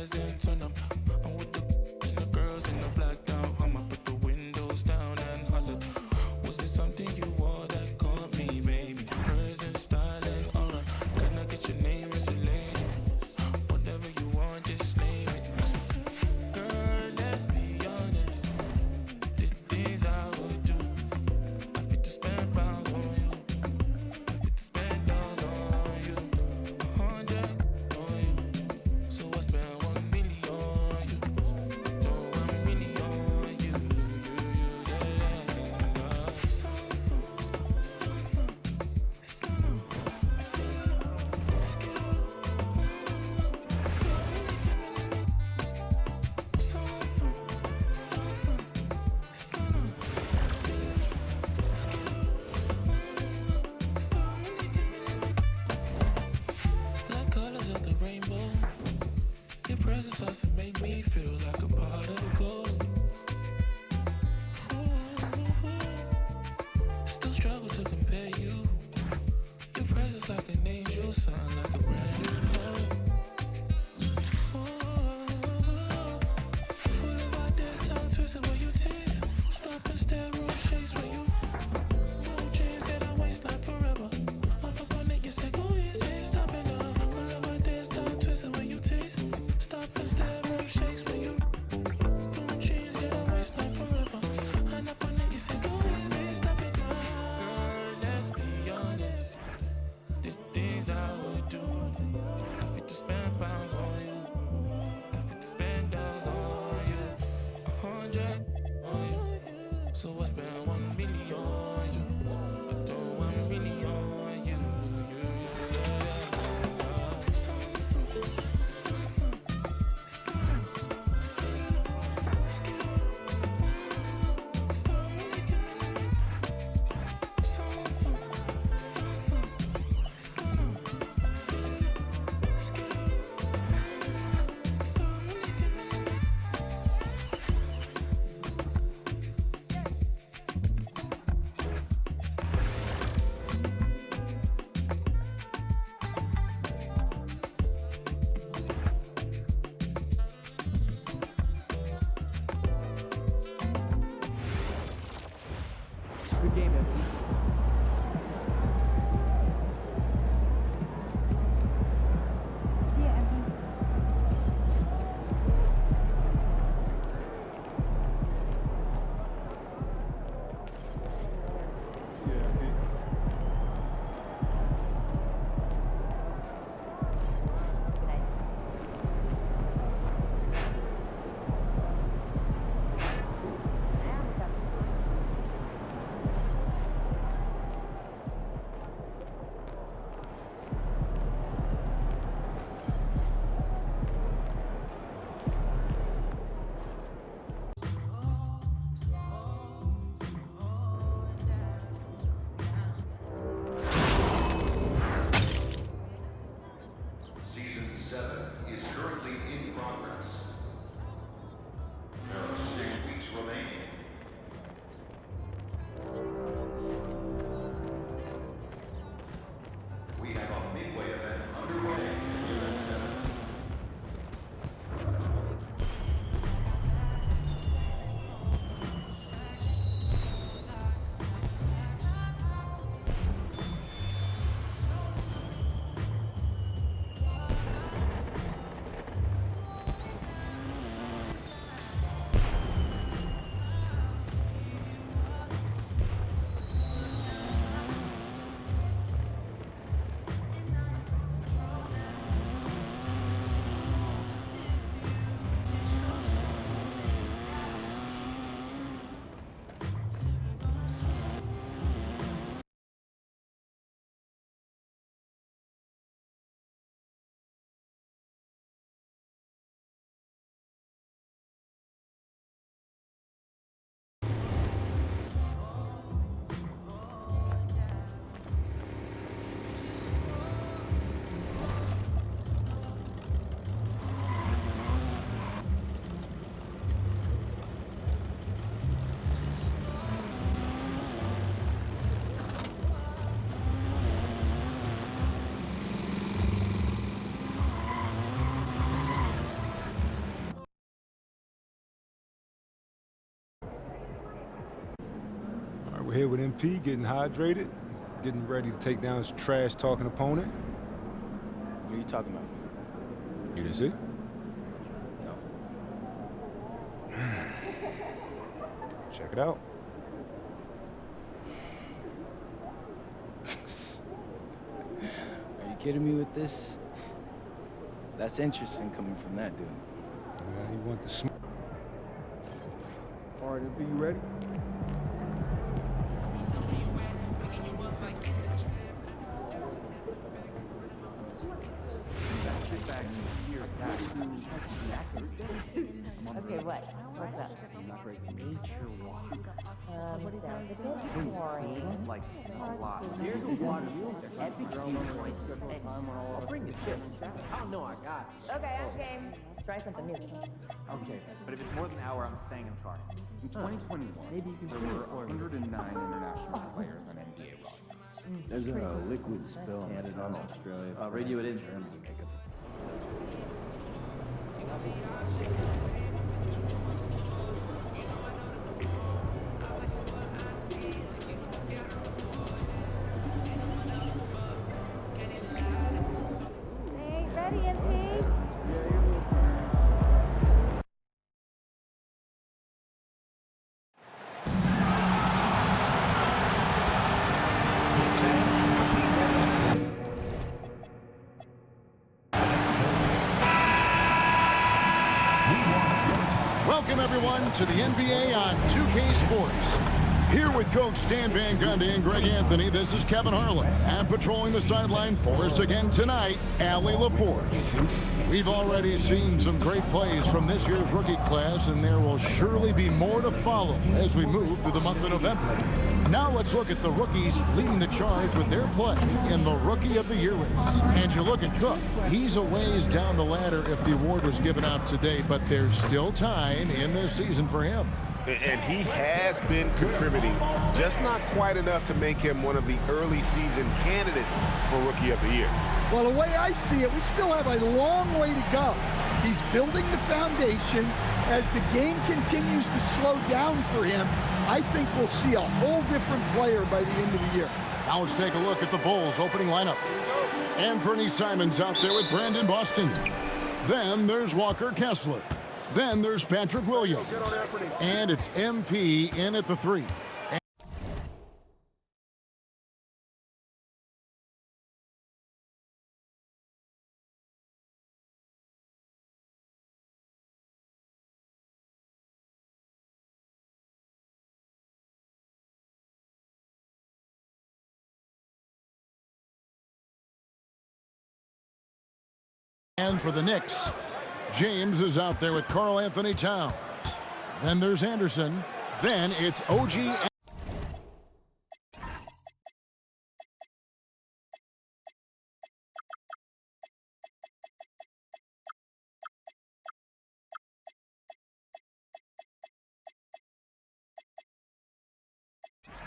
eyes, then turn up. I'm with the girls in the black down. I'ma put the windows down and holler. Was it something you wore that caught me, baby? Present, style, and aura. Can I get your name, Miss Lady? Whatever you want, just name it. Girl, let's be honest. The things I would do. I fit to spend pounds on you. I fit to spend dollars on you. 100 on you. So I spend 1 million on you. Do 1 million on you. Yeah. Like colors of the rainbow, your presence starts to make me feel like a part of gold. Still struggle to compare you. Your presence like an angel, sound like a brand new note. Full of ideas, tongue twisted when you tease. Stop and stare, roll shakes when you move jeans that I waste like forever. I'm up on it, you say go easy, stop it now. Full of ideas, tongue twisted when you tease. Stop and stare, roll shakes when you move jeans that I waste like forever. I'm up on it, you say go easy, stop it now. Girl, let's be honest. The things I would do. I fit to spend pounds on you. I fit to spend dollars on you. 100 on you. So I spend 1 million on you. I do 1 million on you. We're here with MP, getting hydrated, getting ready to take down his trash-talking opponent. What are you talking about? You didn't see? No. Check it out. Are you kidding me with this? That's interesting coming from that dude. Yeah, he want the smoke. All right, MP, you ready? Okay, what? What's up? Nature walk. Sounds a bit boring. Like a lot. Here's a water. Epic viewpoint. I'll bring the chip. Oh no, I got it. Okay, I'm game. Try something new. Okay, but if it's more than an hour, I'm staying in the car. In 2021, there were 109 international players on NBA rosters. There's a liquid spill headed on Australia. Radio it in. Germany, make it. Hey, ready, MP? Welcome, everyone, to the NBA on 2K Sports. Here with Coach Stan Van Gundy and Greg Anthony, this is Kevin Harlan. And patrolling the sideline for us again tonight, Allie LaForge. We've already seen some great plays from this year's rookie class, and there will surely be more to follow as we move through the month of November. Now let's look at the rookies leading the charge with their play in the Rookie of the Year race. And you look at Cook. He's a ways down the ladder if the award was given out today, but there's still time in this season for him. And he has been contributing, just not quite enough to make him one of the early season candidates for Rookie of the Year. Well, the way I see it, we still have a long way to go. He's building the foundation. As the game continues to slow down for him, I think we'll see a whole different player by the end of the year. Now let's take a look at the Bulls' opening lineup. Anthony Simons out there with Brandon Boston. Then there's Walker Kessler. Then there's Patrick Williams. And it's MP in at the 3. And for the Knicks, James is out there with Karl Anthony Towns. Then there's Anderson. Then it's OG.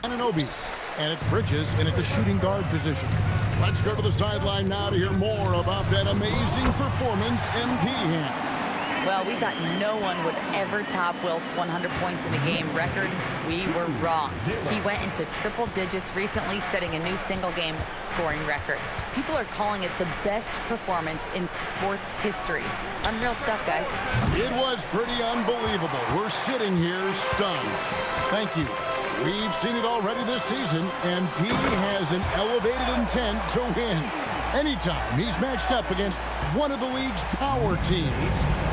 Anunoby. And it's Bridges in at the shooting guard position. Let's go to the sideline now to hear more about that amazing performance MP had. Well, we thought no one would ever top Wilt's 100 points in a game record. We were wrong. He went into triple digits recently, setting a new single-game scoring record. People are calling it the best performance in sports history. Unreal stuff, guys. It was pretty unbelievable. We're sitting here stunned. Thank you. We've seen it already this season, and P has an elevated intent to win. Anytime he's matched up against one of the league's power teams,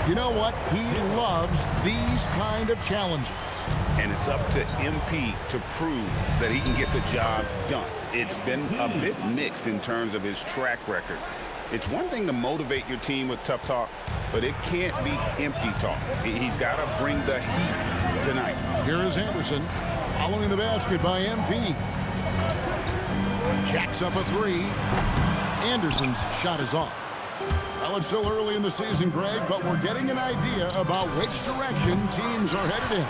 you know what? He loves these kind of challenges. And it's up to MP to prove that he can get the job done. It's been a bit mixed in terms of his track record. It's one thing to motivate your team with tough talk, but it can't be empty talk. He's got to bring the heat tonight. Here is Anderson. Following the basket by MP. Jacks up a 3. Anderson's shot is off. Well, it's still early in the season, Greg, but we're getting an idea about which direction teams are headed in.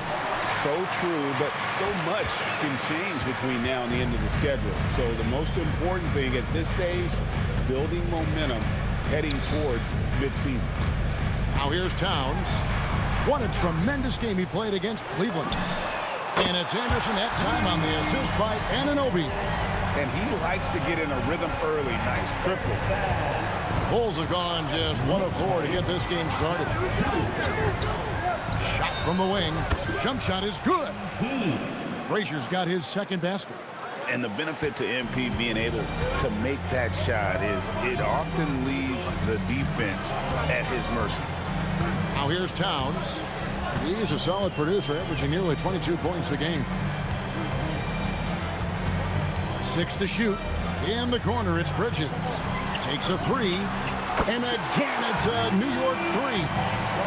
So true, but so much can change between now and the end of the schedule. So the most important thing at this stage, building momentum heading towards midseason. Now here's Towns. What a tremendous game he played against Cleveland. And it's Anderson that time on the assist by Anunoby. And he likes to get in a rhythm early. Nice triple. Bulls have gone just 1 of 4 to get this game started. Shot from the wing. Jump shot is good. Frazier's got his second basket. And the benefit to MP being able to make that shot is it often leaves the defense at his mercy. Now here's Towns. He's a solid producer, averaging nearly 22 points a game. 6 to shoot. In the corner, it's Bridges. Takes a 3. And again, it's a New York 3.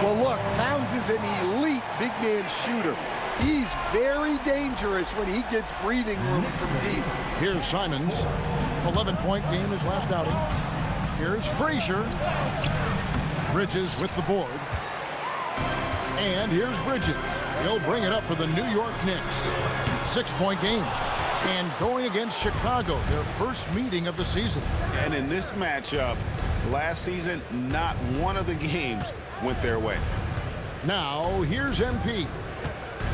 Well, look, Towns is an elite big man shooter. He's very dangerous when he gets breathing room from deep. Here's Simons. 11-point game his last outing. Here's Frazier. Bridges with the board. And here's Bridges. He'll bring it up for the New York Knicks. 6-point game. And going against Chicago, their first meeting of the season. And in this matchup, last season, not one of the games went their way. Now, here's MP.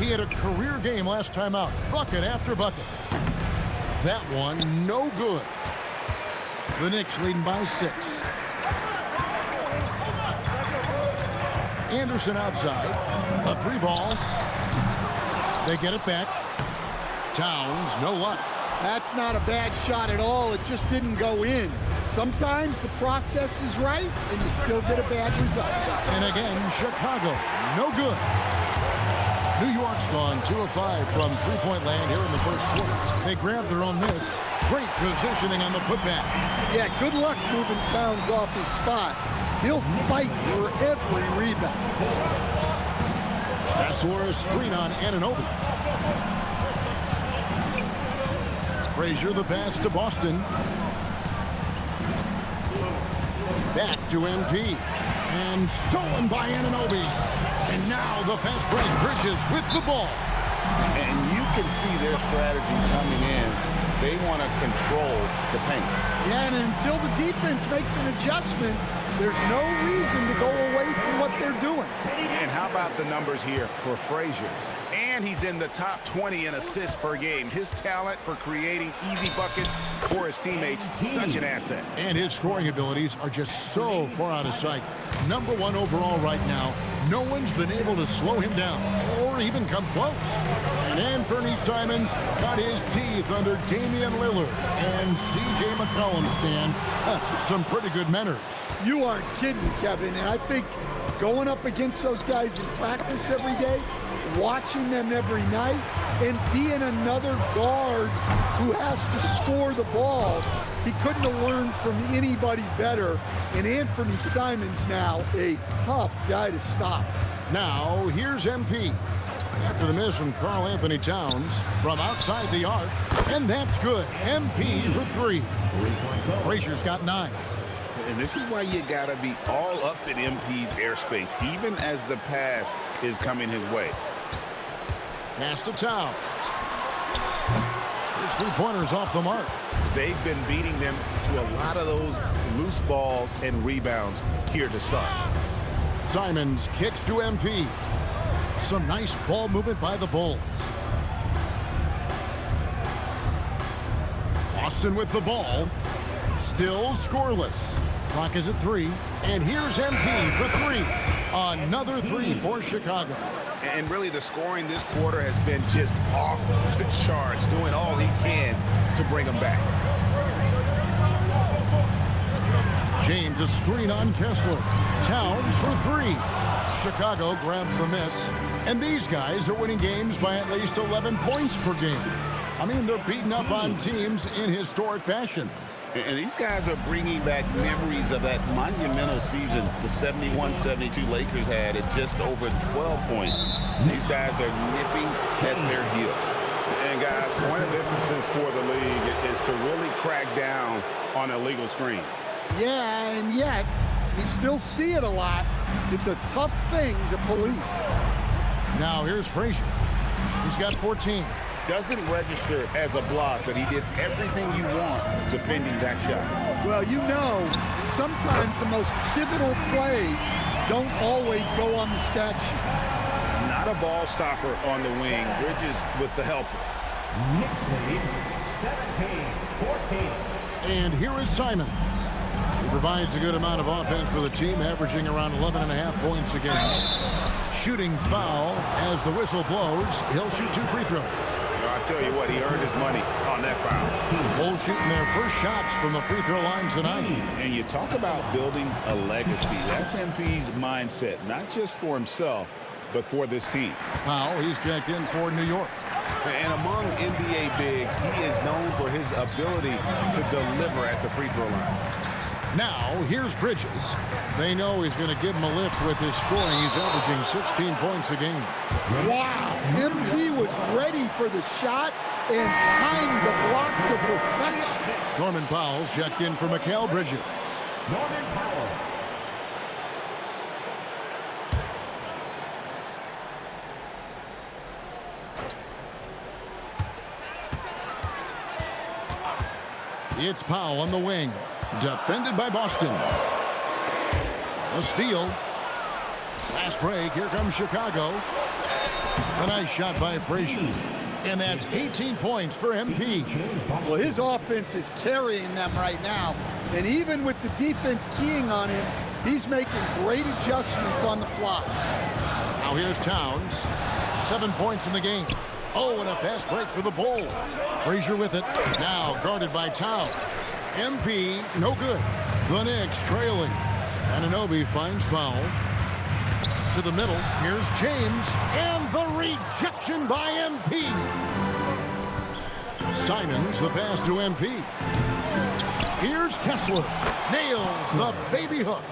He had a career game last time out. Bucket after bucket. That one, no good. The Knicks leading by 6. Anderson outside. A 3-ball. They get it back. Towns, no luck. That's not a bad shot at all. It just didn't go in. Sometimes the process is right, and you still get a bad result. And again, Chicago, no good. New York's gone 2 of 5 from three-point land here in the first quarter. They grabbed their own miss. Great positioning on the putback. Yeah, good luck moving Towns off his spot. He'll fight for every rebound. That's for a screen on Anunoby. Frazier the pass to Boston. Back to MP. And stolen by Anunoby. And now the fast break. Bridges with the ball. And you can see their strategy coming in. They want to control the paint. Yeah, and until the defense makes an adjustment, there's no reason to go away from what they're doing. And how about the numbers here for Frazier? And he's in the top 20 in assists per game. His talent for creating easy buckets for his teammates, such an asset. And his scoring abilities are just so far out of sight. Number 1 overall right now. No one's been able to slow him down or even come close. And Anthony Simons got his teeth under Damian Lillard and C.J. McCollum stand. Some pretty good manners. You aren't kidding, Kevin. And I think going up against those guys in practice every day, watching them every night, and being another guard who has to score the ball, he couldn't have learned from anybody better. And Anthony Simons now a tough guy to stop. Now, here's MP. After the miss from Karl Anthony Towns from outside the arc, and that's good. MP for 3. Frazier's got 9. And this is why you got to be all up in MP's airspace, even as the pass is coming his way. Pass to Towns. His three-pointers off the mark. They've been beating them to a lot of those loose balls and rebounds here to start. Simons kicks to MP. Some nice ball movement by the Bulls. Boston with the ball. Still scoreless. Clock is at 3. And here's MP for 3. Another 3 for Chicago. And really the scoring this quarter has been just off the charts, doing all he can to bring them back. James a screen on Kessler. Towns for 3. Chicago grabs the miss. And these guys are winning games by at least 11 points per game. I mean, they're beating up on teams in historic fashion. And these guys are bringing back memories of that monumental season the 71-72 Lakers had at just over 12 points. These guys are nipping at their heels. And guys, point of emphasis for the league is to really crack down on illegal screens. Yeah, and yet you still see it a lot. It's a tough thing to police. Now here's Frazier. He's got 14. Doesn't register as a block, but he did everything you want defending that shot. Well, you know, sometimes the most pivotal plays don't always go on the stat sheet. Not a ball stopper on the wing. Bridges with the help. Knicks lead 17-14. And here is Simons. He provides a good amount of offense for the team, averaging around 11.5 points a game. Shooting foul as the whistle blows. He'll shoot 2 free throws. I'll tell you what, he earned his money on that foul. Bulls shooting their first shots from the free throw line tonight. And you talk about building a legacy. That's MP's mindset, not just for himself, but for this team. Powell, he's checked in for New York. And among NBA bigs, he is known for his ability to deliver at the free throw line. Now, here's Bridges. They know he's going to give him a lift with his scoring. He's averaging 16 points a game. Wow, MP was ready for the shot and timed the block to perfection. Norman Powell's checked in for Mikal Bridges. Norman Powell. It's Powell on the wing. Defended by Boston. A steal. Last break. Here comes Chicago. A nice shot by Frazier. And that's 18 points for MP. Well, his offense is carrying them right now. And even with the defense keying on him, he's making great adjustments on the fly. Now here's Towns. 7 points in the game. Oh, and a fast break for the Bulls. Frazier with it. Now guarded by Towns. MP, no good. The Knicks trailing. Anunoby finds Powell. To the middle. Here's James. And the rejection by MP. Simons, the pass to MP. Here's Kessler. Nails the baby hook.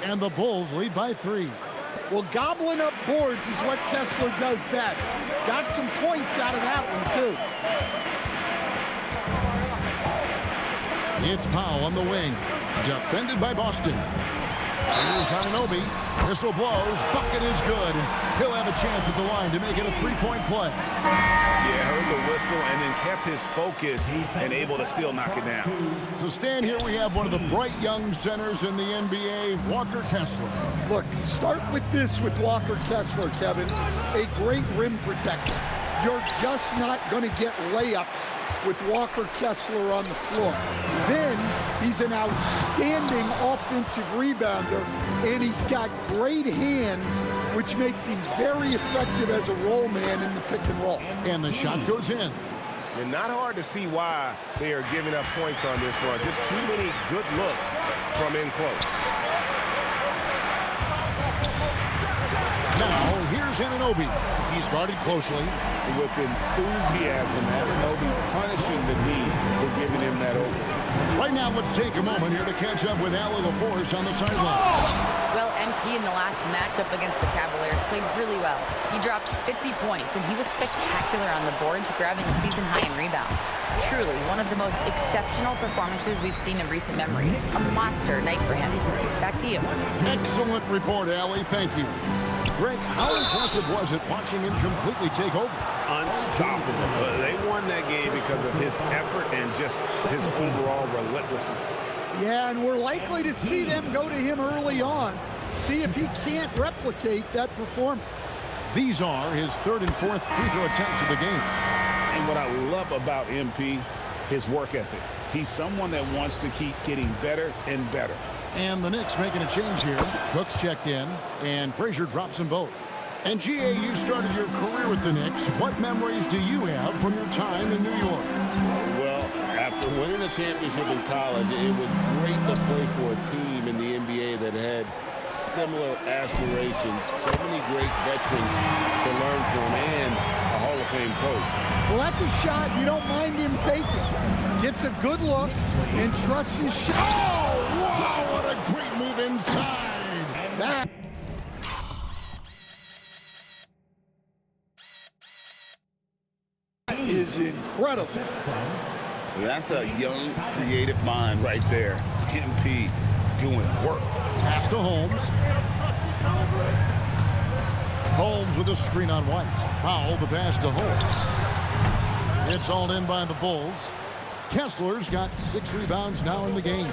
And the Bulls lead by 3. Well, gobbling up boards is what Kessler does best. Got some points out of that one, too. It's Powell on the wing. Defended by Boston. Here's Anunoby. Whistle blows. Bucket is good. And he'll have a chance at the line to make it a 3-point play. Yeah, heard the whistle and then kept his focus and able to still knock it down. So stand here, we have one of the bright young centers in the NBA, Walker Kessler. Look, start with this with Walker Kessler, Kevin. A great rim protector. You're just not going to get layups with Walker Kessler on the floor. Then he's an outstanding offensive rebounder, and he's got great hands, which makes him very effective as a roll man in the pick and roll. And the shot goes in. And not hard to see why they are giving up points on this run. Just too many good looks from in close. Now, here's Anunoby. He's guarded closely. With enthusiasm, Anunoby punishing the D for giving him that open. Right now, let's take a moment here to catch up with Allie LaForce on the sideline. Well, MP in the last matchup against the Cavaliers played really well. He dropped 50 points, and he was spectacular on the boards, grabbing a season high in rebounds. Truly, one of the most exceptional performances we've seen in recent memory. A monster night for him. Back to you. Excellent report, Allie. Thank you. Greg, how impressive was it watching him completely take over? Unstoppable. They won that game because of his effort and just his overall relentlessness. Yeah, and we're likely to see them go to him early on. See if he can't replicate that performance. These are his 3rd and 4th free throw attempts of the game. And what I love about MP, his work ethic. He's someone that wants to keep getting better and better. And the Knicks making a change here. Cook's checked in, and Frazier drops them both. And GA, you started your career with the Knicks. What memories do you have from your time in New York? Well, after winning a championship in college, it was great to play for a team in the NBA that had similar aspirations. So many great veterans to learn from, and a Hall of Fame coach. Well, that's a shot you don't mind him taking. Gets a good look and trusts his shot. Oh, wow, what a great move inside. That is incredible. That's a young, creative mind right there. MP doing work. Pass to Holmes. Holmes with a screen on White. Powell, the pass to Holmes. It's all in by the Bulls. Kessler's got 6 rebounds now in the game.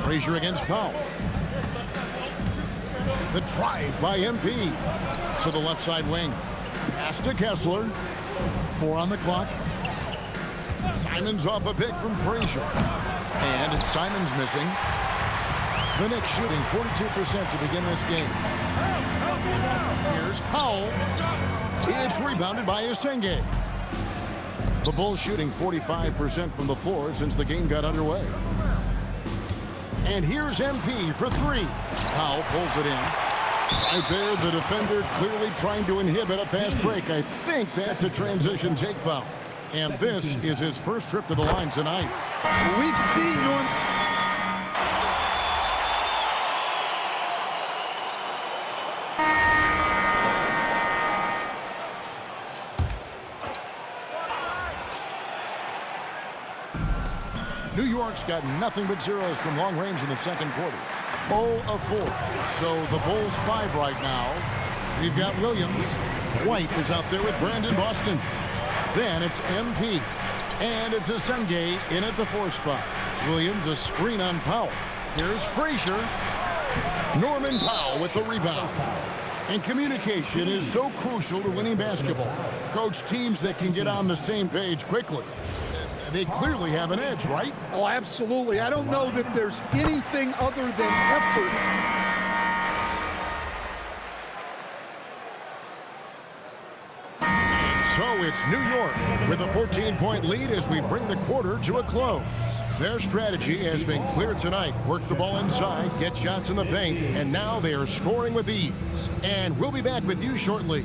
Frazier against Powell. The drive by MP. To the left side wing. Pass to Kessler. 4 on the clock. Simons off a pick from Frazier. And it's Simons missing. The Knicks shooting 42% to begin this game. Here's Powell. It's rebounded by Esenge. The Bulls shooting 45% from the floor since the game got underway. And here's MP for 3. Powell pulls it in. Right there, the defender clearly trying to inhibit a fast break. I think that's a transition take foul. And this is his first trip to the line tonight. We've seen Norm. New York's got nothing but zeros from long range in the second quarter. 0 of 4. So the Bulls 5 right now. We've got Williams. White is out there with Brandon Boston. Then it's MP. And it's Esenge in at the 4 spot. Williams a screen on Powell. Here's Frazier. Norman Powell with the rebound. And communication is so crucial to winning basketball. Coach, teams that can get on the same page quickly, they clearly have an edge, right? Oh, absolutely. I don't know that there's anything other than effort. So it's New York with a 14-point lead as we bring the quarter to a close. Their strategy has been clear tonight. Work the ball inside, get shots in the paint, and now they are scoring with ease. And we'll be back with you shortly.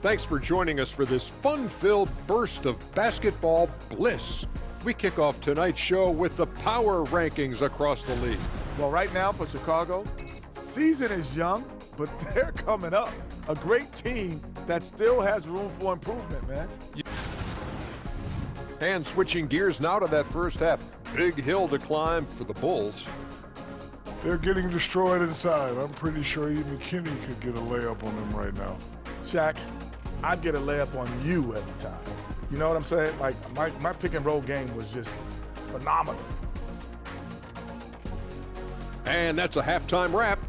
Thanks for joining us for this fun-filled burst of basketball bliss. We kick off tonight's show with the power rankings across the league. Well, right now for Chicago, season is young, but they're coming up. A great team that still has room for improvement, man. And switching gears now to that first half. Big hill to climb for the Bulls. They're getting destroyed inside. I'm pretty sure even Kenny could get a layup on them right now. Shaq, I'd get a layup on you every time. You know what I'm saying? Like, my pick and roll game was just phenomenal. And that's a halftime wrap.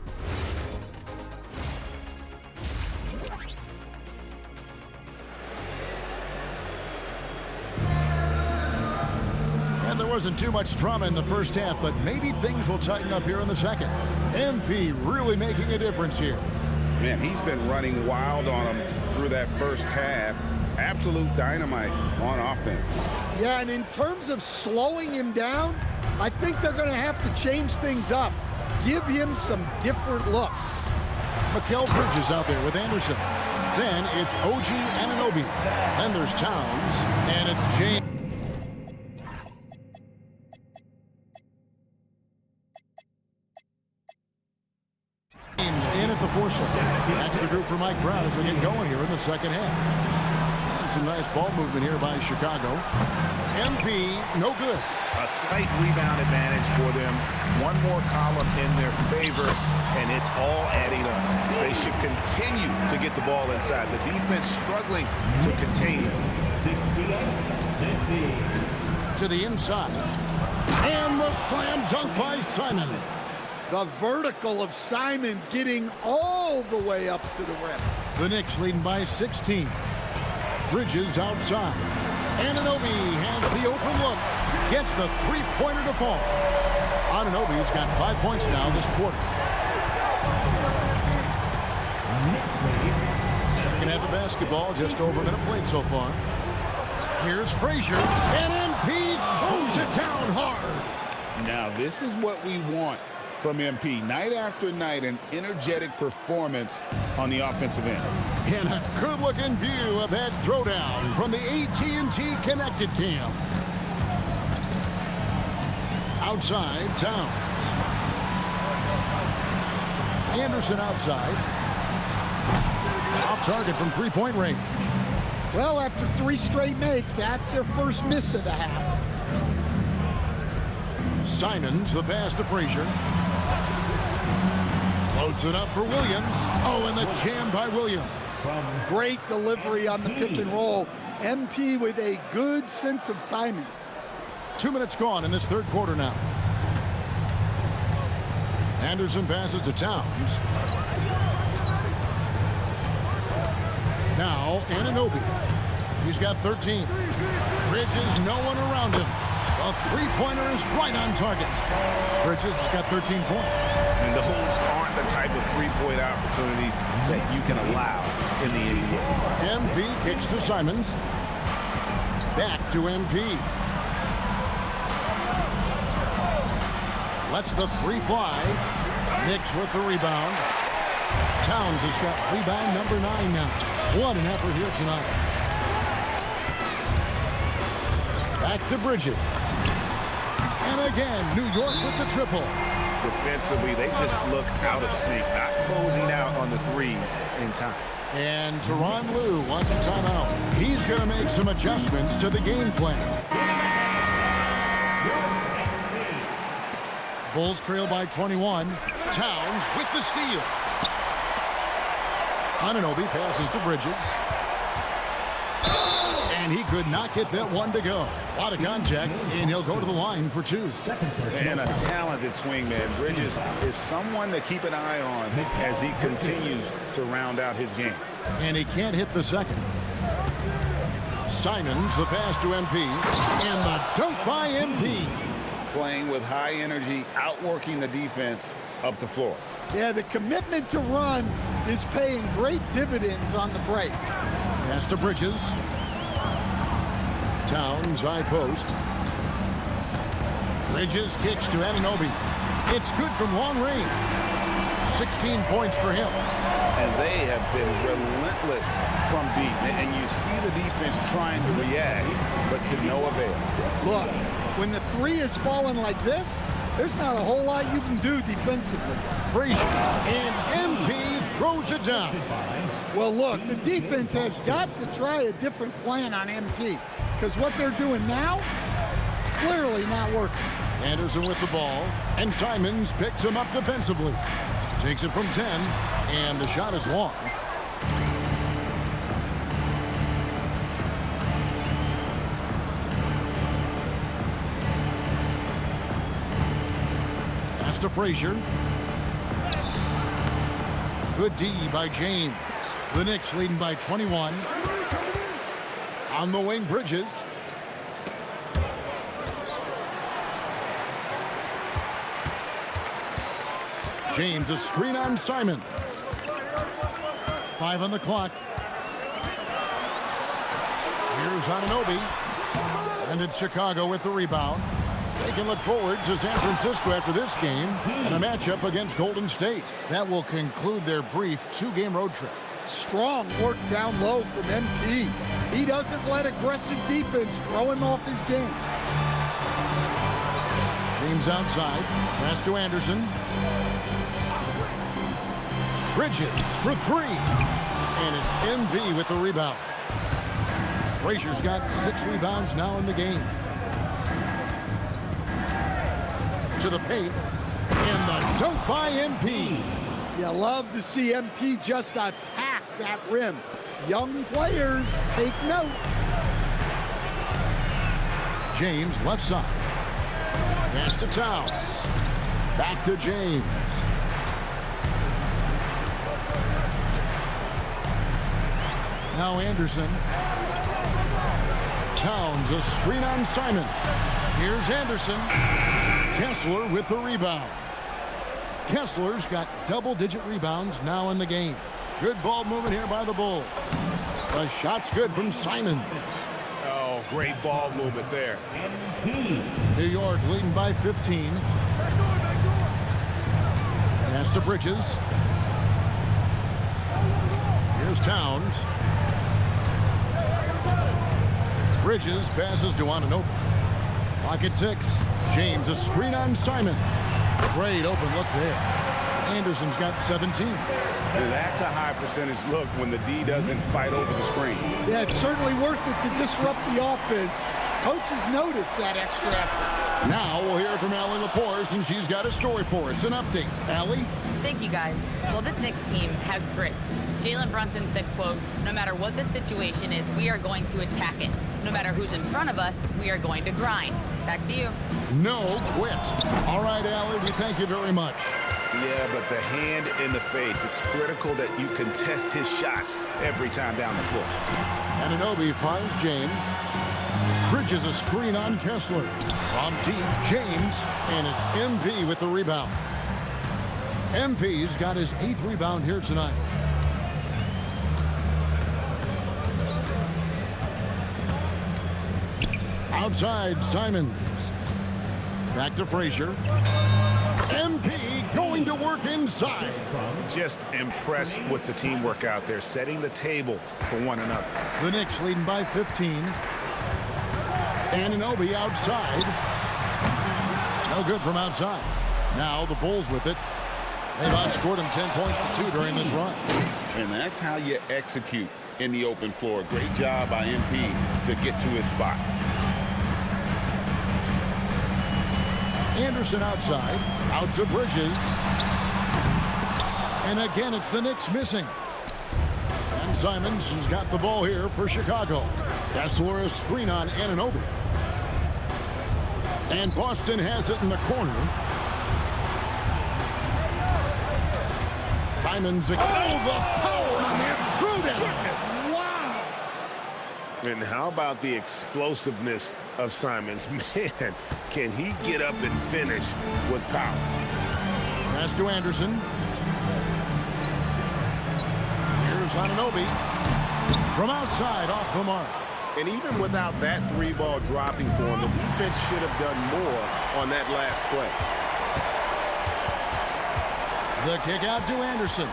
And there wasn't too much drama in the first half, but maybe things will tighten up here in the second. MP really making a difference here. Man, he's been running wild on him through that first half. Absolute dynamite on offense. Yeah, and in terms of slowing him down, I think they're going to have to change things up. Give him some different looks. Mikal Bridges out there with Anderson. Then it's OG Anunoby. Then there's Towns, and it's James. In at the 4 shot. That's the group for Mike Brown as we get going here in the second half. And some nice ball movement here by Chicago. MP, no good. A slight rebound advantage for them. One more column in their favor, and it's all adding up. They should continue to get the ball inside. The defense struggling to contain it. To the inside. And the slam dunk by Simon. The vertical of Simons getting all the way up to the rim. The Knicks leading by 16. Bridges outside. Anunoby has the open look. Gets the three-pointer to fall. Anunoby's got 5 points now this quarter. Second half of basketball, just over a minute played so far. Here's Frazier, and MP throws it down hard. Now this is what we want from MP. Night after night, an energetic performance on the offensive end. And a good-looking view of that throwdown from the AT&T Connected Cam. Outside, Towns. Anderson outside. Off target from three-point range. Well, after 3 straight makes, that's their first miss of the half. Simons, the pass to Frazier. Floats it up for Williams. Oh, and the jam by Williams. Great delivery on the pick and roll. MP with a good sense of timing. 2 minutes gone in this third quarter now. Anderson passes to Towns. Now, Anunoby. He's got 13. Bridges, no one around him. A three-pointer is right on target. Bridges has got 13 points. And those aren't the type of three-point opportunities that you can allow in the NBA. MP kicks to Simons. Back to MP. Lets the three fly. Knicks with the rebound. Towns has got rebound number 9 now. What an effort here tonight. Back to Bridges. And again, New York with the triple. Defensively, they just look out of sync, not closing out on the threes in time. And Tyronn Lue wants a timeout. He's going to make some adjustments to the game plan. Bulls trail by 21. Towns with the steal. Anunoby passes to Bridges. And he could not get that one to go. A lot of contact, and he'll go to the line for 2. And a talented swingman. Bridges is someone to keep an eye on as he continues to round out his game. And he can't hit the second. Simons, the pass to MP. And the dunk by MP. Playing with high energy, outworking the defense up the floor. Yeah, the commitment to run is paying great dividends on the break. Pass to Bridges. Towns, high post. Bridges kicks to Anunoby. It's good from long range. 16 points for him. And they have been relentless from deep. And you see the defense trying to react, but to no avail. Look, when the three is falling like this, there's not a whole lot you can do defensively. Frazier, and MP throws it down. Well, look, the defense has got to try a different plan on MP, because what they're doing now, it's clearly not working. Anderson with the ball, and Simons picks him up defensively. Takes it from 10, and the shot is long. Pass to Frazier. Good D by James. The Knicks leading by 21. On the wing, Bridges. James, a screen on Simons. 5 on the clock. Here's Anunoby. And it's Chicago with the rebound. They can look forward to San Francisco after this game and a matchup against Golden State. That will conclude their brief 2-game road trip. Strong work down low from MP. He doesn't let aggressive defense throw him off his game. James outside. Pass to Anderson. Bridges for 3. And it's MP with the rebound. Frazier's got 6 rebounds now in the game. To the paint. And the dunk by MP. You love to see MP just attack that rim. Young players, take note. James left side. Pass to Towns. Back to James. Now Anderson. Towns, a screen on Simon. Here's Anderson. Kessler with the rebound. Kessler's got double-digit rebounds now in the game. Good ball movement here by the Bulls. The shot's good from Simons. Oh, great ball movement there. New York leading by 15. Pass to Bridges. Here's Towns. Bridges passes to Anunoby. Pocket 6. James, a screen on Simon. Great open look there. Anderson's got 17. That's a high percentage look when the D doesn't fight over the screen. Yeah, it's certainly worth it to disrupt the offense. Coaches notice that extra effort. Now we'll hear from Allie LaForce, and she's got a story for us. An update. Allie? Thank you, guys. Well, this Knicks team has grit. Jalen Brunson said, quote, "No matter what the situation is, we are going to attack it. No matter who's in front of us, we are going to grind." Back to you. No quit. All right, Allie, we thank you very much. Yeah, but the hand in the face, it's critical that you contest his shots every time down the floor. Anunoby finds James. Bridges a screen on Kessler. From deep, James, and it's MP with the rebound. MP's got his 8th rebound here tonight. Outside, Simons. Back to Frazier. MP going to work inside. Just impressed with the teamwork out there, setting the table for one another. The Knicks leading by 15. Anunoby outside. No good from outside. Now the Bulls with it. They've outscored him 10 points to 2 during this run. And that's how you execute in the open floor. Great job by MP to get to his spot. Anderson outside, out to Bridges. And again, it's the Knicks missing. And Simons has got the ball here for Chicago. Kessler a screen on Anunoby. And Boston has it in the corner. Simons, the power on that through them. Wow. And how about the explosiveness of Simons? Man, can he get up and finish with power? Pass to Anderson. Here's Anunoby. From outside, off the mark. And even without that 3-ball dropping for him, the defense should have done more on that last play. The kick out to Anderson.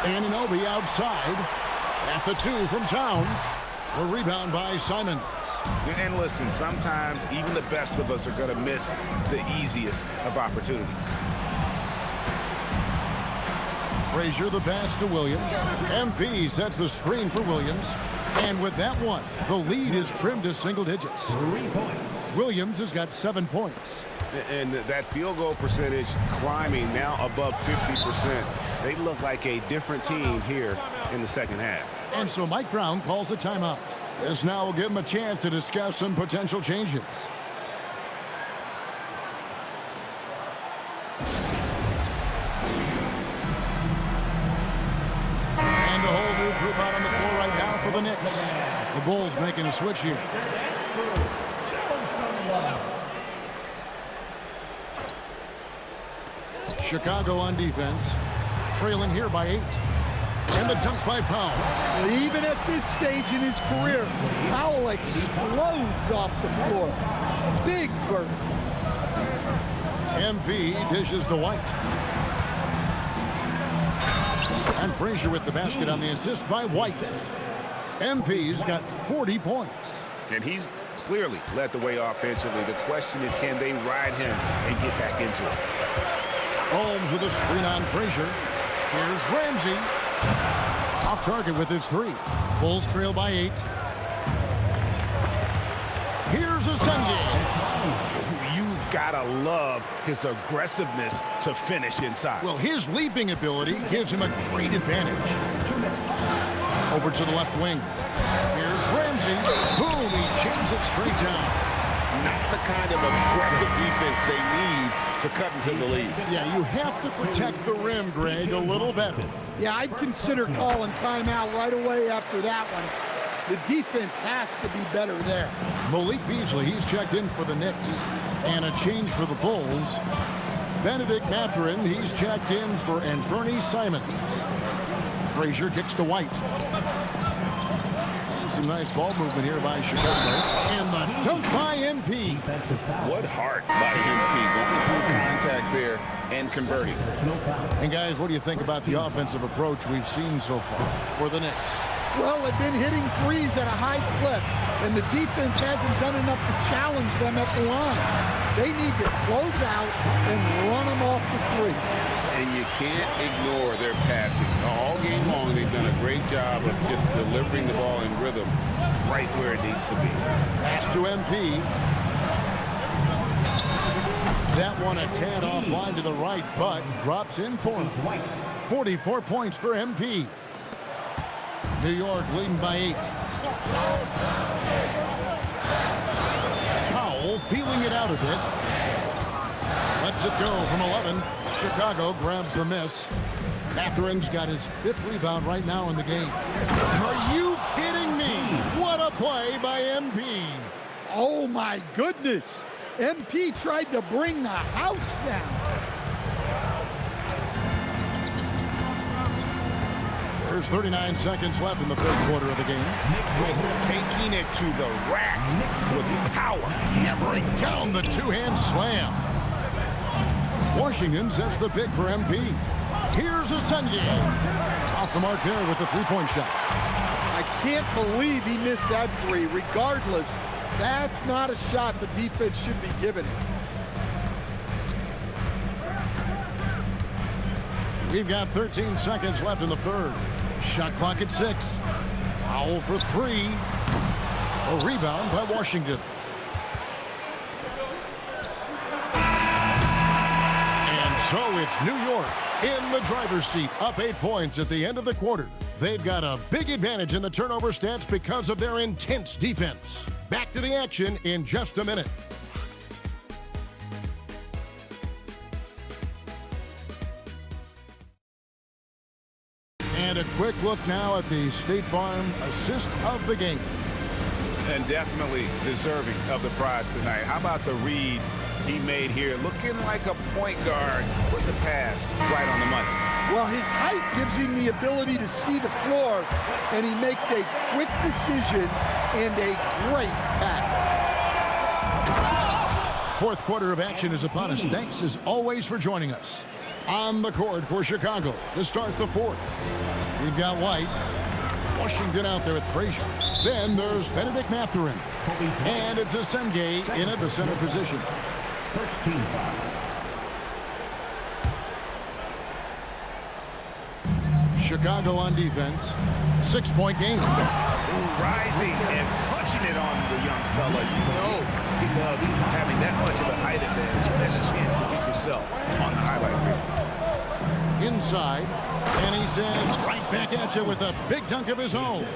Anunoby outside. That's a 2 from Towns. The rebound by Simons. And listen, sometimes even the best of us are going to miss the easiest of opportunities. Frazier the pass to Williams. MP sets the screen for Williams. And with that one, the lead is trimmed to single digits. 3 points. Williams has got 7 points. And that field goal percentage climbing now above 50%. They look like a different team here in the second half. And so Mike Brown calls a timeout. This now will give him a chance to discuss some potential changes. And a whole new group out on the floor right now for the Knicks. The Bulls making a switch here. Chicago on defense, trailing here by 8. And the dunk by Powell. Even at this stage in his career, Powell explodes off the floor. Big burn. MP dishes to White. And Frazier with the basket on the assist by White. MP's got 40 points. And he's clearly led the way offensively. The question is, can they ride him and get back into it? Holmes with a screen on Frazier. Here's Ramsey. Off target with his 3. Bulls trail by 8. Here's Ascension. You gotta love his aggressiveness to finish inside. Well, his leaping ability gives him a great advantage. Over to the left wing. Here's Ramsey. Boom, he jams it straight down. Not the kind of aggressive defense they need to cut into the lead. Yeah, you have to protect the rim, Greg, a little better. Yeah, I'd consider calling timeout right away after that one. The defense has to be better there. Malik Beasley, he's checked in for the Knicks. And a change for the Bulls. Benedict Mathurin, he's checked in for Anthony Simons. Frazier kicks to White. And some nice ball movement here by Chicago. And the dunk by MP. What heart by MP, going through contact there and converting. And guys, what do you think about the offensive approach we've seen so far for the Knicks? Well, they've been hitting threes at a high clip, and the defense hasn't done enough to challenge them at the line. They need to close out and run them off the 3. And you can't ignore their passing. All game long, they've done a great job of just delivering the ball in rhythm right where it needs to be. Pass to MP. one a tad offline to the right, but drops in for him. 44 points for MP. New York leading by 8. Powell feeling it out a bit. Lets it go from 11. Chicago grabs the miss. Matherin's got his 5th rebound right now in the game. Are you kidding me? What a play by MP. Oh, my goodness. MP tried to bring the house down. There's 39 seconds left in the 3rd quarter of the game. Taking it to the rack with power. Hammering down the two-hand slam. Washington sets the pick for MP. Here's Ascendia. Off the mark there with the 3-point shot. I can't believe he missed that 3. Regardless, that's not a shot the defense should be giving him. We've got 13 seconds left in the 3rd. Shot clock at 6. Powell for 3. A rebound by Washington. And so it's New York in the driver's seat, up 8 points at the end of the quarter. They've got a big advantage in the turnover stats because of their intense defense. Back to the action in just a minute. And a quick look now at the State Farm assist of the game. And definitely deserving of the prize tonight. How about the read he made here? Looking like a point guard with the pass right on the money. Well, his height gives him the ability to see the floor, and he makes a quick decision and a great pass. 4th quarter of action is upon us. Thanks as always for joining us. On the court for Chicago to start the 4th. We've got White. Washington out there with Frazier. Then there's Benedict Mathurin. And it's Asenge in at the center position. First team foul. Chicago on defense. 6-point game. Rising and punching it on the young fella. You know he loves having that much of a height advantage. That's a chance to get yourself on the highlight reel. Inside. And he says right back at you with a big dunk of his own.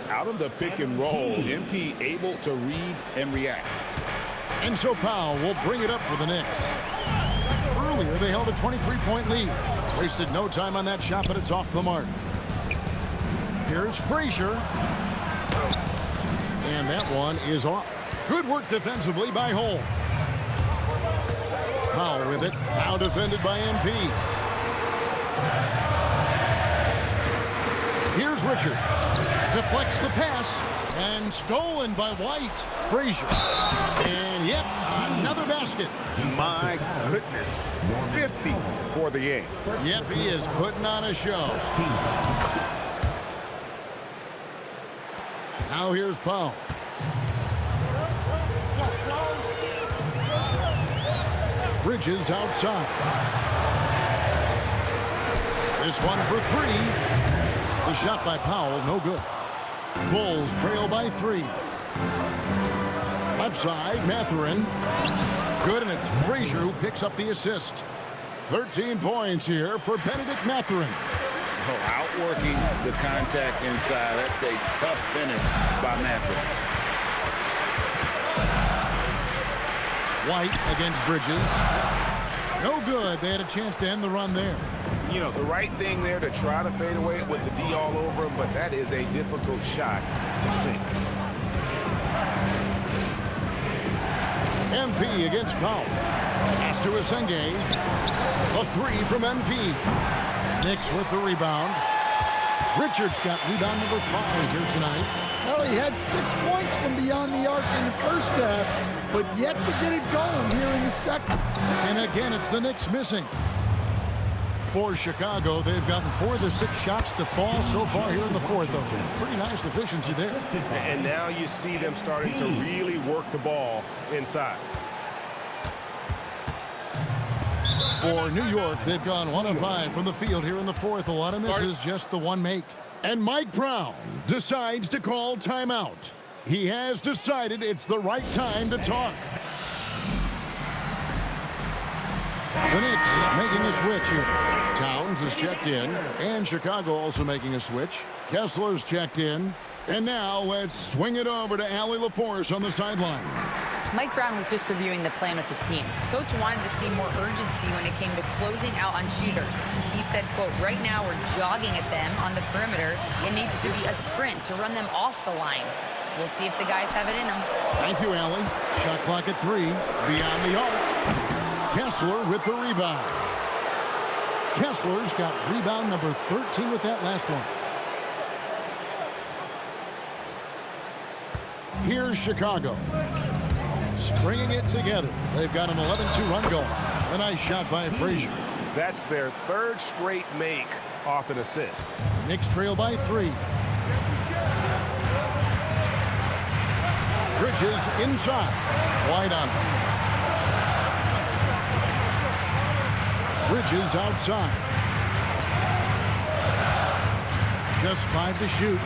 Out of the pick and roll, MP able to read and react. And so Powell will bring it up for the Knicks. Earlier, they held a 23-point lead. Wasted no time on that shot, but it's off the mark. Here's Frazier. And that one is off. Good work defensively by Holmes. Powell with it. Now defended by MP. Here's Richard. Deflects the pass. And stolen by White. Frazier. And yep, another basket. My goodness. 50 for the game. Yep, he is putting on a show. Now here's Powell. Bridges outside. This one for 3. The shot by Powell, no good. Bulls trail by 3. Left side, Mathurin. Good, and it's Frazier who picks up the assist. 13 points here for Benedict Mathurin. Oh, outworking the contact inside. That's a tough finish by Mathurin. White against Bridges. No good. They had a chance to end the run there. You know, the right thing there to try to fade away with the D all over him, but that is a difficult shot to sink. MP against Powell. Pass to Asenge. A 3 from MP. Knicks with the rebound. Richards got rebound number 5 here tonight. Well, he had 6 points from beyond the arc in the first half, but yet to get it going here in the second. And again, it's the Knicks missing. For Chicago, they've gotten 4 of the 6 shots to fall so far here in the 4th, though. Pretty nice efficiency there. And now you see them starting to really work the ball inside. For New York, they've gone 1 of 5 from the field here in the 4th. A lot of misses, just the one make. And Mike Brown decides to call timeout. He has decided it's the right time to talk. making a switch here. Towns is checked in, and Chicago also making a switch. Kessler's checked in. And now let's swing it over to Allie LaForce on the sideline. Mike Brown was just reviewing the plan with his team. Coach wanted to see more urgency when it came to closing out on shooters. He said, quote, right now we're jogging at them on the perimeter. It needs to be a sprint to run them off the line. We'll see if the guys have it in them. Thank you, Allie. Shot clock at 3. Beyond the arc. Kessler with the rebound. Kessler's got rebound number 13 with that last one. Here's Chicago. Stringing it together. They've got an 11-2 run going. A nice shot by Frazier. That's their third straight make off an assist. Knicks trail by 3. Bridges inside. Wide on him. Bridges outside. Just 5 to shoot.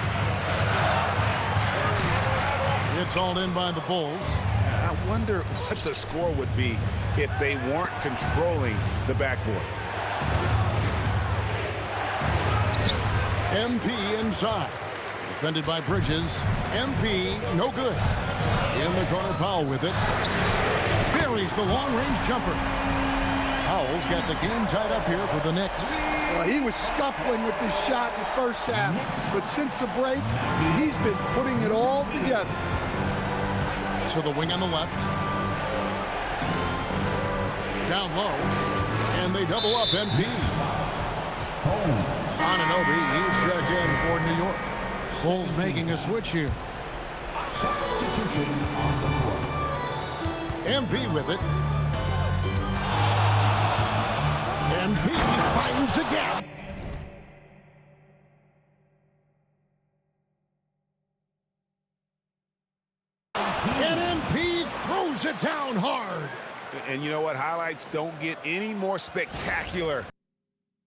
It's all in by the Bulls. I wonder what the score would be if they weren't controlling the backboard. MP inside. Defended by Bridges. MP, no good. In the corner, Powell with it. Buries the long-range jumper. Powell's got the game tied up here for the Knicks. Well, he was scuffling with this shot in the first half, but since the break, he's been putting it all together. To the wing on the left. Down low. And they double up MP. Anunoby, he's checked in for New York. Bulls making a switch here. Substitution on the court. MP with it. MP finds a gap. And MP throws it down hard. And you know what? Highlights don't get any more spectacular